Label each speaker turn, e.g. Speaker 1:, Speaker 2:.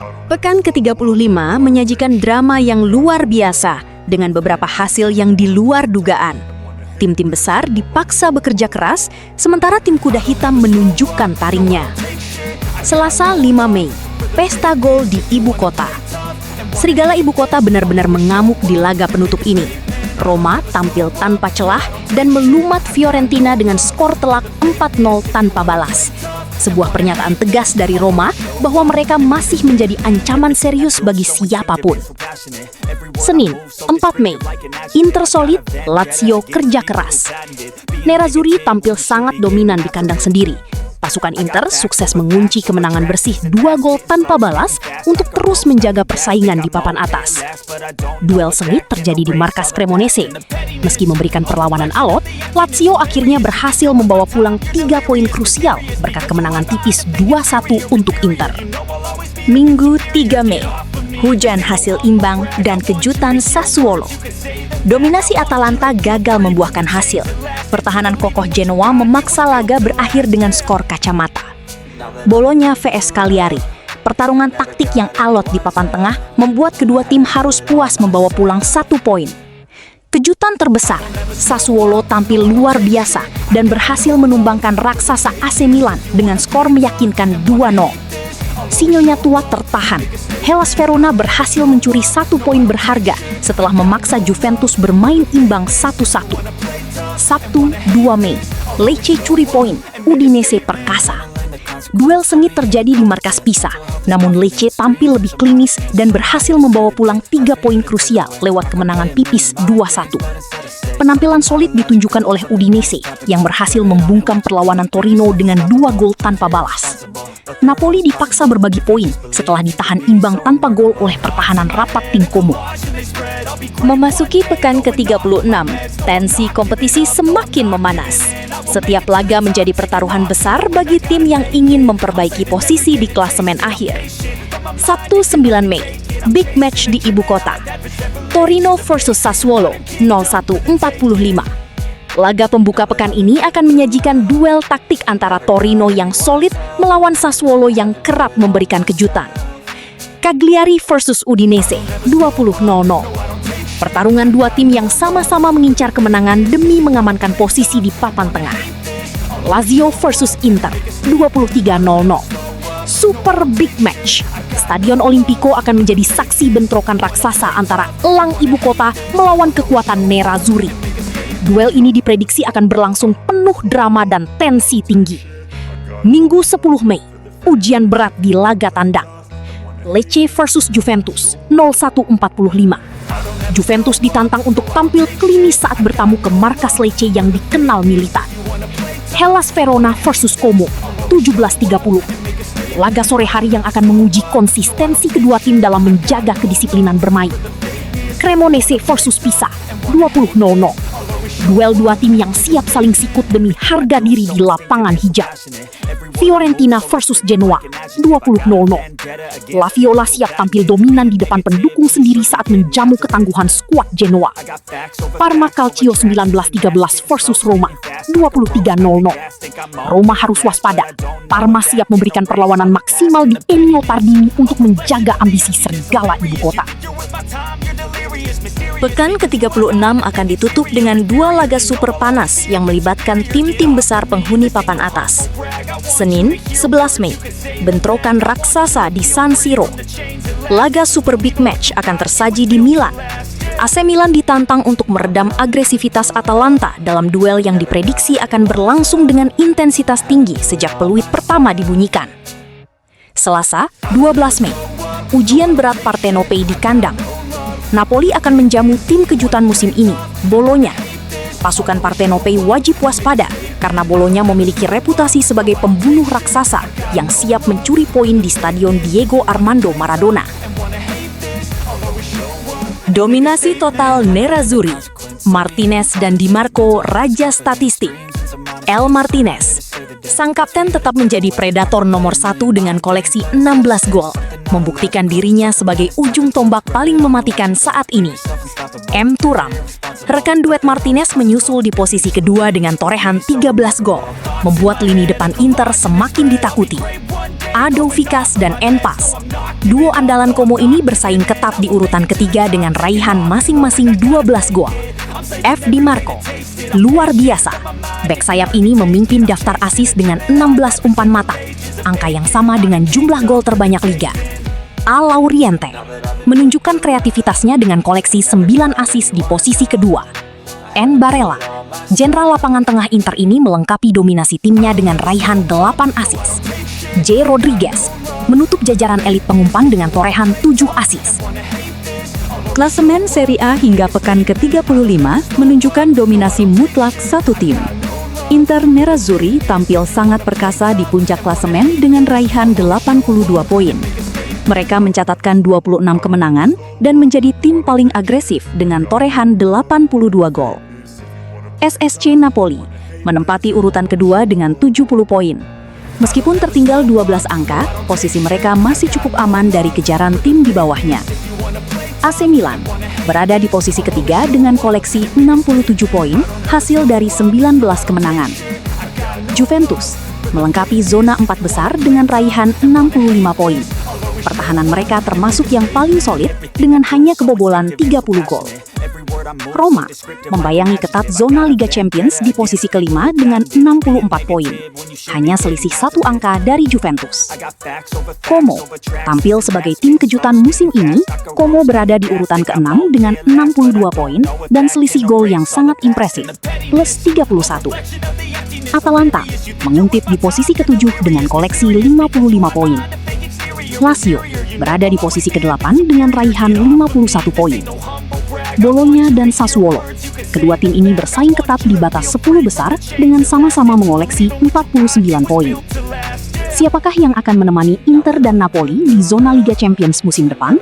Speaker 1: Pekan ke-35 menyajikan drama yang luar biasa dengan beberapa hasil yang di luar dugaan. Tim-tim besar dipaksa bekerja keras, sementara tim kuda hitam menunjukkan taringnya. Selasa 5 Mei, pesta gol di ibu kota. Serigala ibu kota benar-benar mengamuk di laga penutup ini. Roma tampil tanpa celah dan melumat Fiorentina dengan skor telak 4-0 tanpa balas. Sebuah pernyataan tegas dari Roma bahwa mereka masih menjadi ancaman serius bagi siapapun. Senin, 4 Mei, Inter solid, Lazio kerja keras. Nerazzurri tampil sangat dominan di kandang sendiri. Pasukan Inter sukses mengunci kemenangan bersih 2 gol tanpa balas untuk terus menjaga persaingan di papan atas. Duel sengit terjadi di markas Cremonese. Meski memberikan perlawanan alot, Lazio akhirnya berhasil membawa pulang 3 poin krusial berkat kemenangan tipis 2-1 untuk Inter. Minggu 3 Mei, hujan hasil imbang dan kejutan Sassuolo. Dominasi Atalanta gagal membuahkan hasil. Pertahanan kokoh Genoa memaksa laga berakhir dengan skor kacamata. Bologna vs Cagliari. Pertarungan taktik yang alot di papan tengah membuat kedua tim harus puas membawa pulang 1 poin. Kejutan terbesar, Sassuolo tampil luar biasa dan berhasil menumbangkan raksasa AC Milan dengan skor meyakinkan 2-0. Si Nyonya tua tertahan. Hellas Verona berhasil mencuri 1 poin berharga setelah memaksa Juventus bermain imbang 1-1. Sabtu 2 Mei, Lecce curi poin, Udinese perkasa. Duel sengit terjadi di markas Pisa, namun Lecce tampil lebih klinis dan berhasil membawa pulang 3 poin krusial lewat kemenangan tipis 2-1. Penampilan solid ditunjukkan oleh Udinese yang berhasil membungkam perlawanan Torino dengan 2 gol tanpa balas. Napoli dipaksa berbagi poin setelah ditahan imbang tanpa gol oleh pertahanan rapat tim Como. Memasuki pekan ke-36, tensi kompetisi semakin memanas. Setiap laga menjadi pertaruhan besar bagi tim yang ingin memperbaiki posisi di klasemen akhir. Sabtu 9 Mei, big match di ibu kota. Torino versus Sassuolo, 01.45. Laga pembuka pekan ini akan menyajikan duel taktik antara Torino yang solid melawan Sassuolo yang kerap memberikan kejutan. Cagliari versus Udinese, 20.00. Pertarungan dua tim yang sama-sama mengincar kemenangan demi mengamankan posisi di papan tengah. Lazio versus Inter, 23.00. Super big match. Stadion Olimpico akan menjadi saksi bentrokan raksasa antara elang ibu kota melawan kekuatan Nerazzurri. Duel ini diprediksi akan berlangsung penuh drama dan tensi tinggi. Minggu 10 Mei, ujian berat di laga tandang. Lecce versus Juventus, 01.45. Juventus ditantang untuk tampil klinis saat bertamu ke markas Lecce yang dikenal militan. Hellas Verona versus Como, 17.30. Laga sore hari yang akan menguji konsistensi kedua tim dalam menjaga kedisiplinan bermain. Cremonese versus Pisa, 20.00. Duel dua tim yang siap saling sikut demi harga diri di lapangan hijau. Fiorentina versus Genoa, 20.00. La Viola siap tampil dominan di depan pendukung sendiri saat menjamu ketangguhan skuad Genoa. Parma Calcio 1913 versus Roma, 23.00. Roma harus waspada. Parma siap memberikan perlawanan maksimal di Ennio Tardini untuk menjaga ambisi serigala ibu kota. Pekan ke-36 akan ditutup dengan 2 laga super panas yang melibatkan tim-tim besar penghuni papan atas. Senin, 11 Mei, bentrokan raksasa di San Siro. Laga super big match akan tersaji di Milan. AC Milan ditantang untuk meredam agresivitas Atalanta dalam duel yang diprediksi akan berlangsung dengan intensitas tinggi sejak peluit pertama dibunyikan. Selasa, 12 Mei, ujian berat Partenopei di kandang. Napoli akan menjamu tim kejutan musim ini, Bologna. Pasukan Partenopei wajib waspada karena Bologna memiliki reputasi sebagai pembunuh raksasa yang siap mencuri poin di Stadion Diego Armando Maradona. Dominasi total Nerazzurri. Martinez dan Di Marco raja statistik. El Martinez, sang kapten tetap menjadi predator nomor 1 dengan koleksi 16 gol, membuktikan dirinya sebagai ujung tombak paling mematikan saat ini. M. Thuram. Rekan duet Martinez menyusul di posisi kedua dengan torehan 13 gol, membuat lini depan Inter semakin ditakuti. Ado Vikas dan Enpas. Duo andalan Como ini bersaing ketat di urutan ketiga dengan raihan masing-masing 12 gol. F. Di Marco. Luar biasa. Bek sayap ini memimpin daftar assist dengan 16 umpan mata, angka yang sama dengan jumlah gol terbanyak liga. A. Lauriente. Menunjukkan kreativitasnya dengan koleksi 9 assist di posisi kedua. N. Barella. Jenderal lapangan tengah Inter ini melengkapi dominasi timnya dengan raihan 8 assist. J. Rodriguez. Menutup jajaran elit pengumpan dengan torehan 7 assist.
Speaker 2: Klasemen Serie A hingga pekan ke-35 menunjukkan dominasi mutlak satu tim. Inter Nerazzurri tampil sangat perkasa di puncak klasemen dengan raihan 82 poin. Mereka mencatatkan 26 kemenangan dan menjadi tim paling agresif dengan torehan 82 gol. SSC Napoli menempati urutan kedua dengan 70 poin. Meskipun tertinggal 12 angka, posisi mereka masih cukup aman dari kejaran tim di bawahnya. AC Milan berada di posisi ketiga dengan koleksi 67 poin hasil dari 19 kemenangan. Juventus melengkapi zona 4 besar dengan raihan 65 poin. Pertahanan mereka termasuk yang paling solid dengan hanya kebobolan 30 gol. Roma membayangi ketat zona Liga Champions di posisi kelima dengan 64 poin, hanya selisih 1 angka dari Juventus. Como tampil sebagai tim kejutan musim ini. Como berada di urutan ke-6 dengan 62 poin dan selisih gol yang sangat impresif, plus 31. Atalanta mengintip di posisi ke-7 dengan koleksi 55 poin. Lazio berada di posisi ke-8 dengan raihan 51 poin. Bologna dan Sassuolo, kedua tim ini bersaing ketat di batas 10 besar dengan sama-sama mengoleksi 49 poin. Siapakah yang akan menemani Inter dan Napoli di zona Liga Champions musim depan?